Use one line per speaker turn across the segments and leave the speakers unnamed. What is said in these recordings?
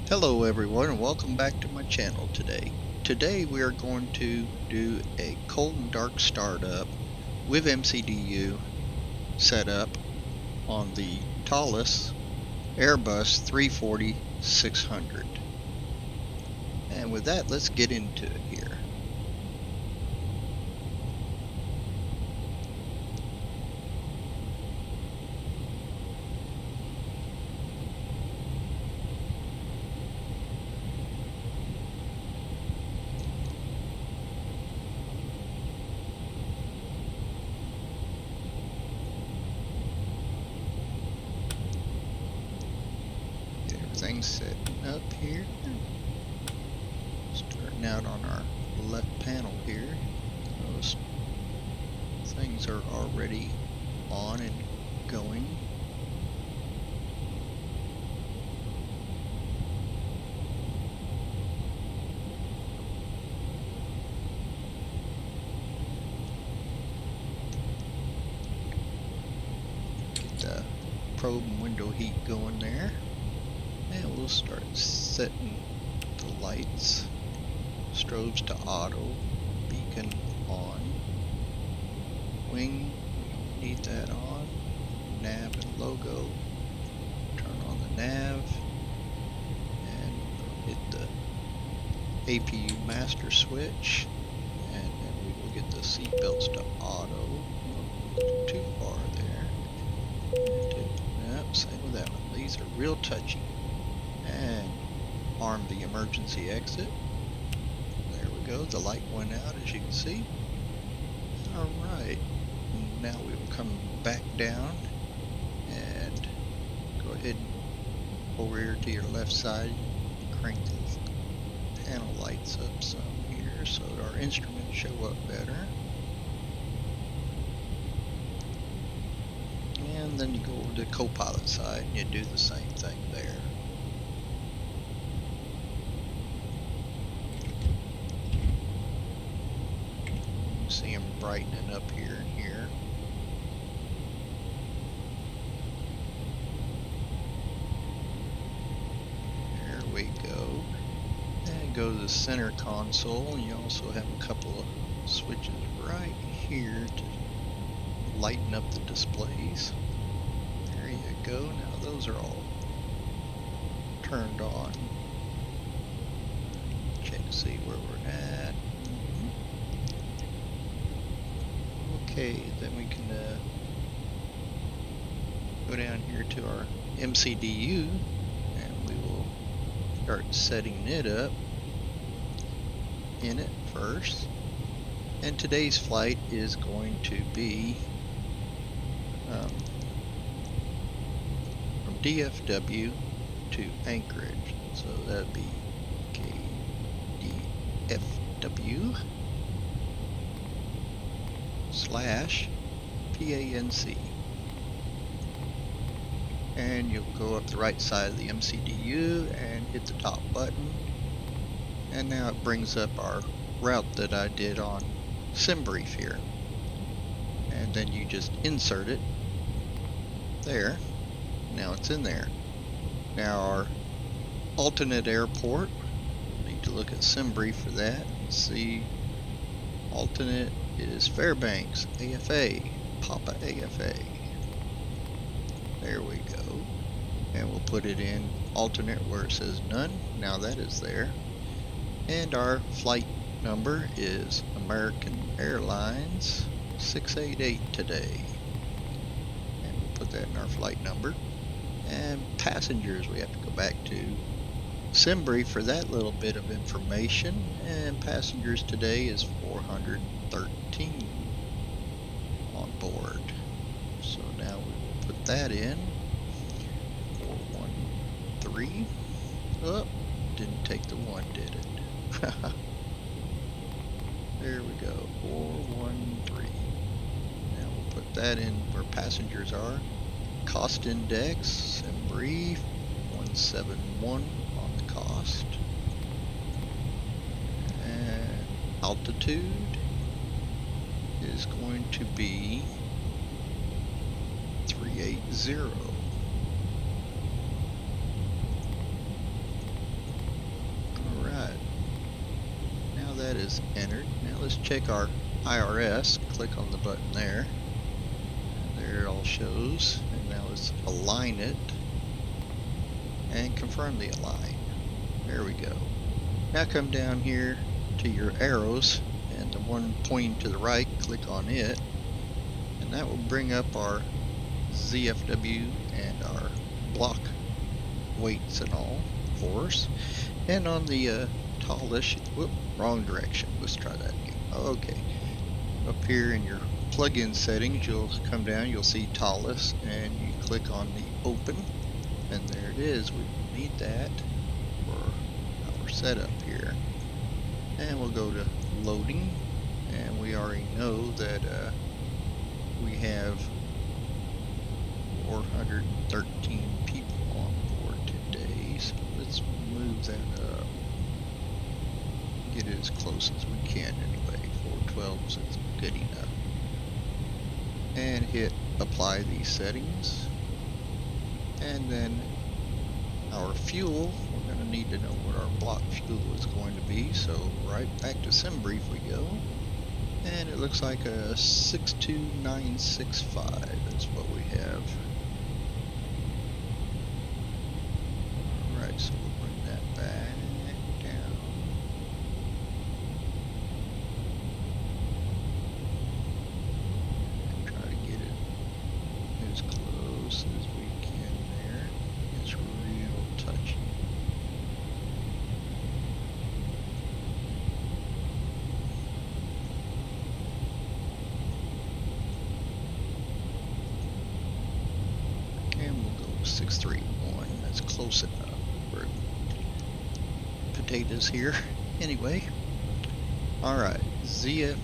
Hello everyone and welcome back to my channel today. Today we are going to do a cold and dark startup with MCDU setup on the Toliss Airbus A340-600. And with that, let's get into it here. Everything's setting up here. Starting out on our left panel here. Those things are already on and going. Get the probe and window heat going there. And we'll start setting the lights. Strobes to auto, beacon on, wing, we don't need that on, nav and logo, turn on the nav, and we'll hit the APU master switch, and then we will get the seat belts to auto. Too far there. Yep, same with that one. These are real touchy. And arm the emergency exit. There we go, the light went out as you can see. Alright, now we will come back down and go ahead and over here to your left side, crank the panel lights up some here so that our instruments show up better. And then you go over to the co-pilot side and you do the same thing there. See them brightening up here and here. There we go. And go to the center console, and you also have a couple of switches right here to lighten up the displays. There you go. Now those are all turned on. Check to see where we're at. Okay, then we can go down here to our MCDU and we will start setting it up in it first. And today's flight is going to be from DFW to Anchorage. So that would be KDFW /PANC, and you'll go up the right side of the MCDU and hit the top button, and now it brings up our route that I did on SimBrief here, and then you just insert it there. Now it's in there. Now our alternate airport, we'll need to look at SimBrief for that and see. Alternate is Fairbanks, AFA, Papa AFA. There we go. And we'll put it in alternate where it says none. Now that is there. And our flight number is American Airlines 688 today. And we'll put that in our flight number. And passengers, we have to go back to SimBrief for that little bit of information, and passengers today is 413 on board. So now we will put that in. 413. Oh, didn't take the one, did it? There we go. 413. Now we'll put that in where passengers are. Cost index, SimBrief 171. Cost, and altitude is going to be 380. is entered. Now let's check our IRS. Click on the button there. And there it all shows. And now let's align it and confirm the align. There we go. Now come down here to your arrows, and the one pointing to the right, click on it, and that will bring up our ZFW and our block weights and all for us. And on the Toliss, whoop, wrong direction. Let's try that again. Okay. Up here in your plug-in settings, you'll come down, you'll see Toliss, and you click on the open, and there it is. We need that for our setup here. And we'll go to loading, and we already know that we have 413 people on board today, so let's move that up, get it as close as we can anyway. 412 is good enough, and hit apply these settings. And then our fuel, we're going to need to know what our block fuel is going to be, so right back to SimBrief we go, and it looks like a 62965 is what we have. Alright, so we'll bring that back down. And try to get it as close as we can there. It's real touchy. And we'll go 631. That's close enough. We're potatoes here. Anyway. Alright. ZFW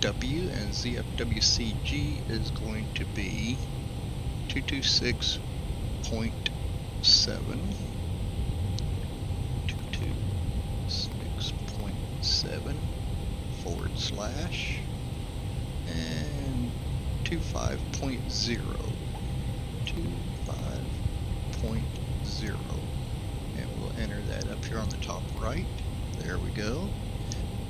and ZFWCG is going to be 226.7 226.7 / and 25.0 25.0, and we'll enter that up here on the top right. There we go.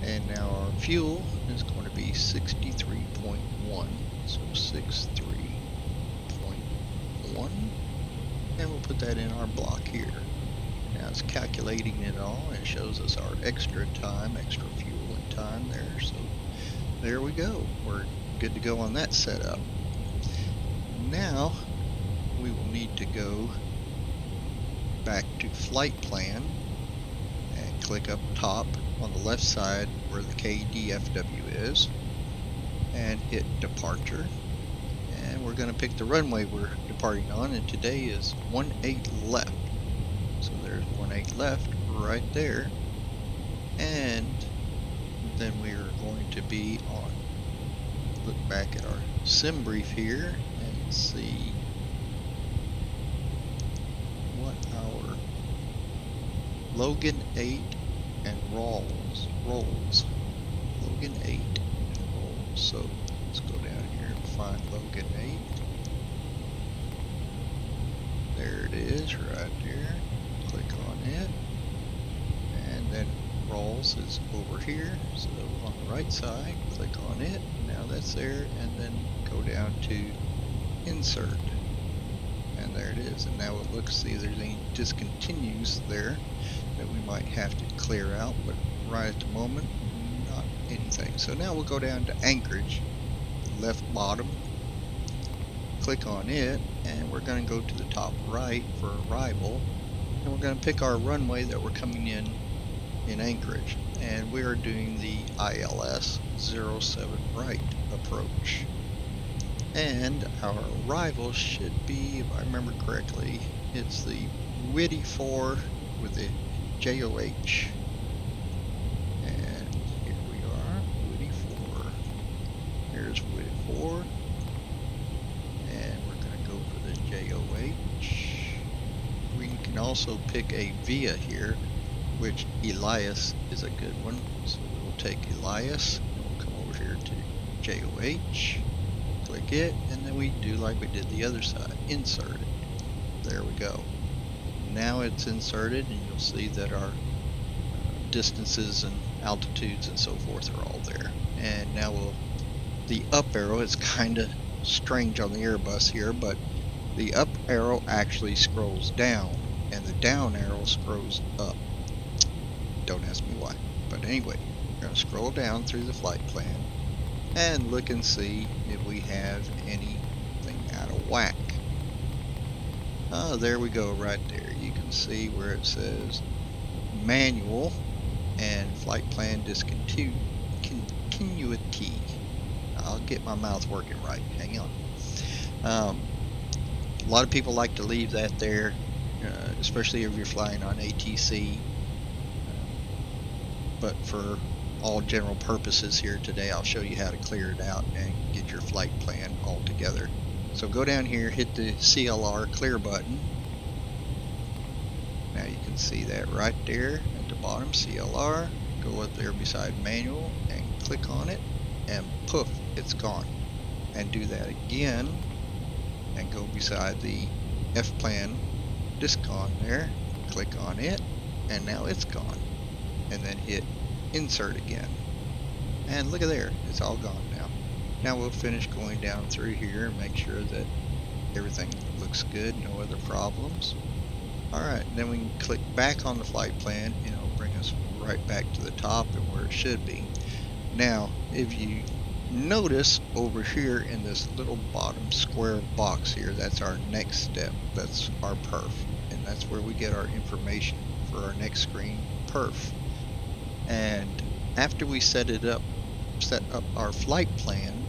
And now our fuel is going to be 63.1, so 63.1, and we'll put that in our block here. Now it's calculating it all, and it shows us our extra time, extra fuel and time there. So there we go. We're good to go on that setup. Now we will need to go back to flight plan and click up top on the left side where the KDFW is and hit departure, and we're going to pick the runway we're departing on, and today is 18 left, so there's 18 left right there. And then we are going to be on, look back at our SimBrief here and see what our Logan 8 and rolls. Logan 8 and rolls. So let's go down here and find Logan 8. There it is right there. Click on it. And then rolls is over here. So on the right side, click on it. Now that's there. And then go down to insert. And there it is. And now we'll look, see if there's any discontinues there that we might have to clear out, but right at the moment, not anything. So now we'll go down to anchorage, left bottom, click on it, and we're going to go to the top right for arrival, and we're going to pick our runway that we're coming in Anchorage, and we are doing the ILS 07 right approach. And our arrival should be, if I remember correctly, it's the Whitty 4 with the JOH. And here we are, Whitty 4. Here's Whitty 4. And we're going to go for the JOH. We can also pick a VIA here, which Elias is a good one. So we'll take Elias, and we'll come over here to JOH. Click it, and then we do like we did the other side, insert it. There we go. Now it's inserted, and you'll see that our distances and altitudes and so forth are all there. And now the up arrow is kind of strange on the Airbus here, but the up arrow actually scrolls down and the down arrow scrolls up. Don't ask me why, but anyway, we're going to scroll down through the flight plan and look and see if we have anything out of whack. Oh, there we go, right there. You can see where it says manual and flight plan discontinuity. I'll get my mouth working right. Hang on. A lot of people like to leave that there, especially if you're flying on ATC. But for all general purposes here today, I'll show you how to clear it out and get your flight plan all together. So go down here, hit the CLR clear button. Now you can see that right there at the bottom, CLR. Go up there beside manual and click on it, and poof, it's gone. And do that again, and go beside the F-plan discon there, click on it, and now it's gone. And then hit insert again. And look at there, it's all gone now. Now we'll finish going down through here and make sure that everything looks good, no other problems. Alright, then we can click back on the flight plan and it'll bring us right back to the top and where it should be. Now, if you notice over here in this little bottom square box here, that's our next step. That's our perf, and that's where we get our information for our next screen perf. And after we set up our flight plan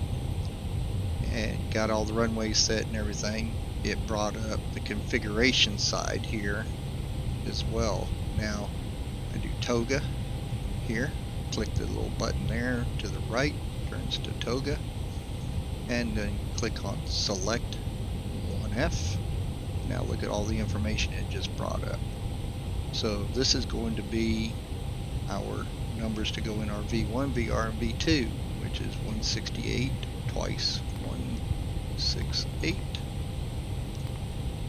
and got all the runways set and everything, it brought up the configuration side here as well. Now I do toga here, click the little button there to the right, turns to toga, and then click on select 1F. Now look at all the information it just brought up. So this is going to be our numbers to go in our V1, VR, and V2, which is 168 twice 168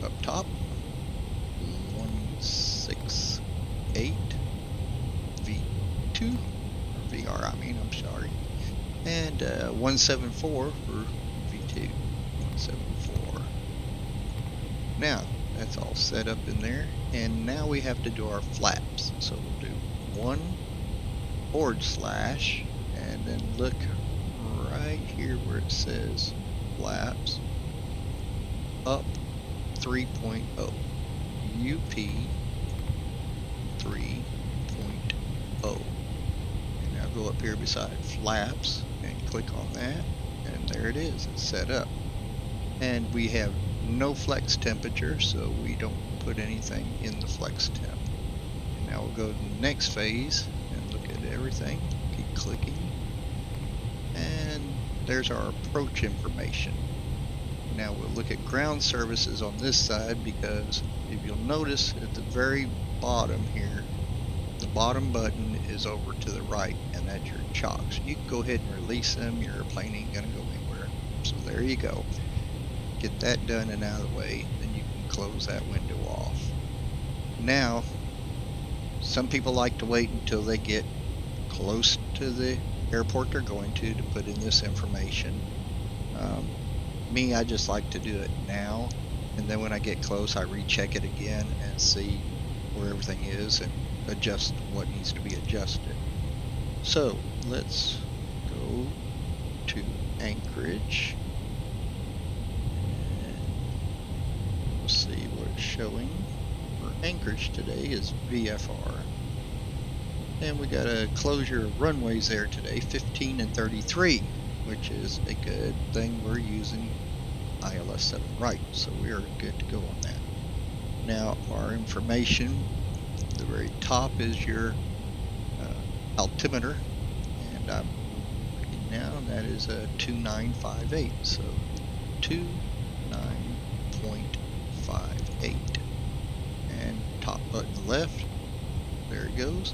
up top, 168 V2, or VR I mean, I'm sorry, and 174 for V2, 174. Now that's all set up in there, and now we have to do our flaps. So we'll do 1// and then look right here where it says flaps up 3.0 UP 3.0. And now go up here beside flaps and click on that, and there it is, it's set up. And we have no flex temperature, so we don't put anything in the flex temp. And now we'll go to the next phase and look at everything. Keep clicking, and there's our approach information. Now we'll look at ground services on this side, because if you'll notice at the very bottom here, the bottom button is over to the right, and that's your chocks. You can go ahead and release them, your airplane ain't gonna go anywhere. So there you go. Get that done and out of the way, then you can close that window off. Now, some people like to wait until they get close to the airport they're going to put in this information. Me, I just like to do it now, and then when I get close I recheck it again and see where everything is and adjust what needs to be adjusted. So let's go to Anchorage, and we'll see what it's showing. For Anchorage today is VFR, and we got a closure of runways there today, 15 and 33, which is a good thing. We're using ILS 7 right, so we are good to go on that. Now our information, the very top is your altimeter, and I'm looking now, and that is a 2958, so 29.58, and top button left, there it goes.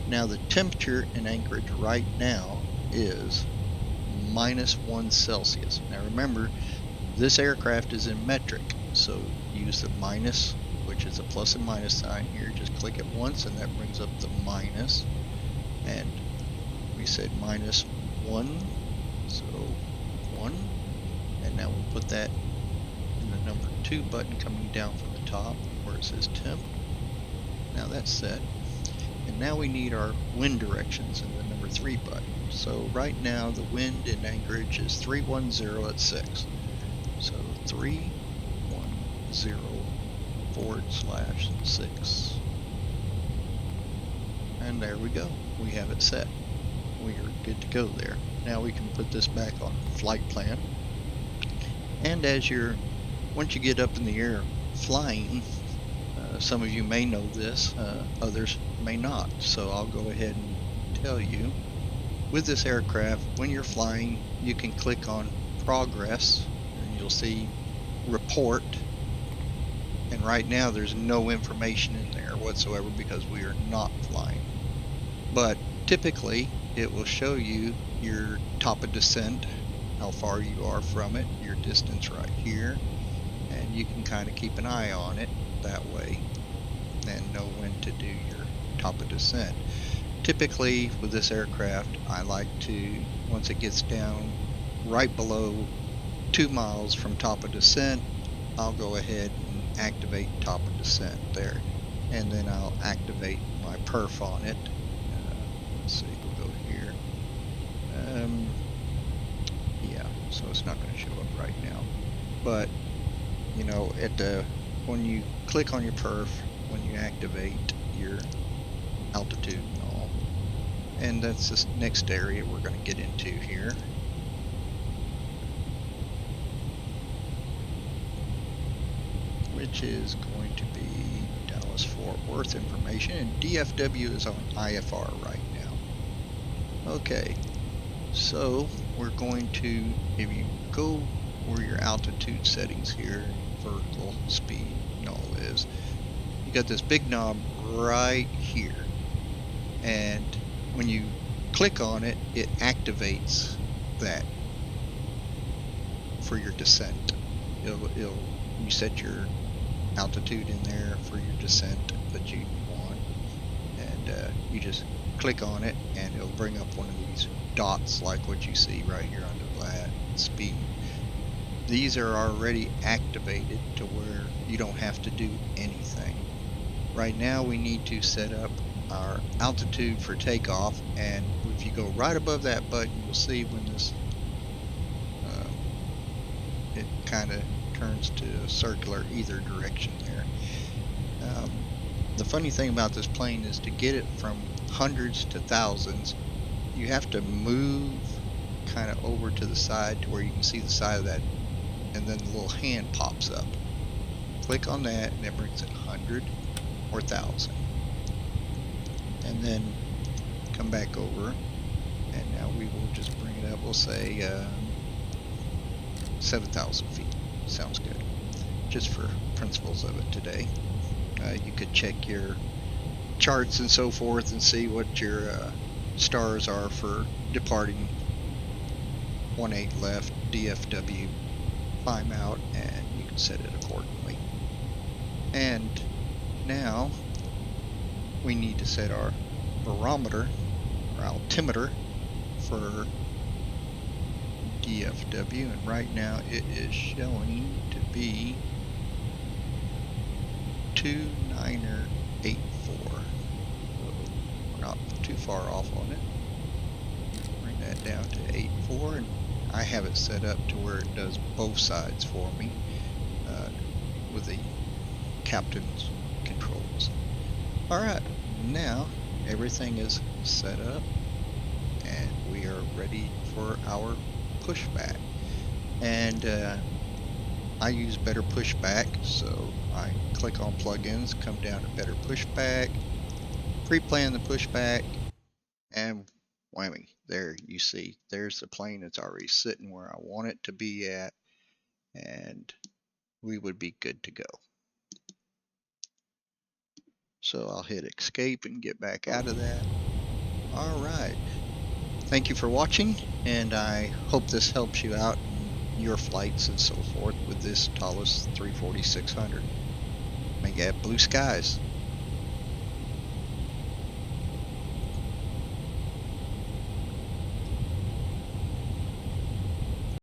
Now the temperature in Anchorage right now is -1 Celsius. Now remember, this aircraft is in metric, so use the minus, which is a plus and minus sign here. Just click it once and that brings up the minus, and we said -1, so 1, and now we'll put that in the number 2 button coming down from the top where it says temp. Now that's set. And now we need our wind directions in the number 3 button. So right now the wind in Anchorage is 310 at 6. So 310/6. And there we go. We have it set. We are good to go there. Now we can put this back on flight plan. And once you get up in the air flying, some of you may know this, others may not. So I'll go ahead and tell you, with this aircraft, when you're flying, you can click on progress and you'll see report. And right now there's no information in there whatsoever because we are not flying. But typically it will show you your top of descent, how far you are from it, your distance right here, and you can kind of keep an eye on it that way and know when to do your top of descent. Typically with this aircraft, I like to, once it gets down right below 2 miles from top of descent, I'll go ahead and activate top of descent there, and then I'll activate my perf on it. Let's see, we'll go here. Yeah, so it's not going to show up right now, but you know, when you click on your perf, when you activate your altitude and all, and that's this next area we're going to get into here. Which is going to be Dallas-Fort Worth information, and DFW is on IFR right now. Okay, so we're going to, if you go where your altitude settings here, vertical, speed, and all is, you got this big knob right here, and when you click on it, it activates that for your descent. You set your altitude in there for your descent that you want, and you just click on it and it'll bring up one of these dots like what you see right here under that speed. These are already activated to where you don't have to do anything. Right now we need to set up our altitude for takeoff, and if you go right above that button, you'll see when this it kind of turns to circular either direction there. The funny thing about this plane is to get it from hundreds to thousands, you have to move kind of over to the side to where you can see the side of that, and then the little hand pops up. Click on that and it brings it 100 or 1,000, and then come back over, and now we will just bring it up. We'll say 7,000 feet. Sounds good, just for principles of it today. You could check your charts and so forth and see what your stars are for departing 18 left DFW, climb out, and you can set it accordingly. And now we need to set our barometer or altimeter for DFW, and right now it is showing to be 2984. So we're not too far off on it. Bring that down to 84, and I have it set up to where it does both sides for me with the captain's controls. Alright, now everything is set up and we are ready for our pushback. And I use better pushback, so I click on plugins, come down to better pushback, pre-plan the pushback, and whammy, there you see, there's the plane. It's already sitting where I want it to be at, and we would be good to go. So I'll hit escape and get back out of that. Alright, thank you for watching, and I hope this helps you out in your flights and so forth with this Toliss A340-600. May you have blue skies.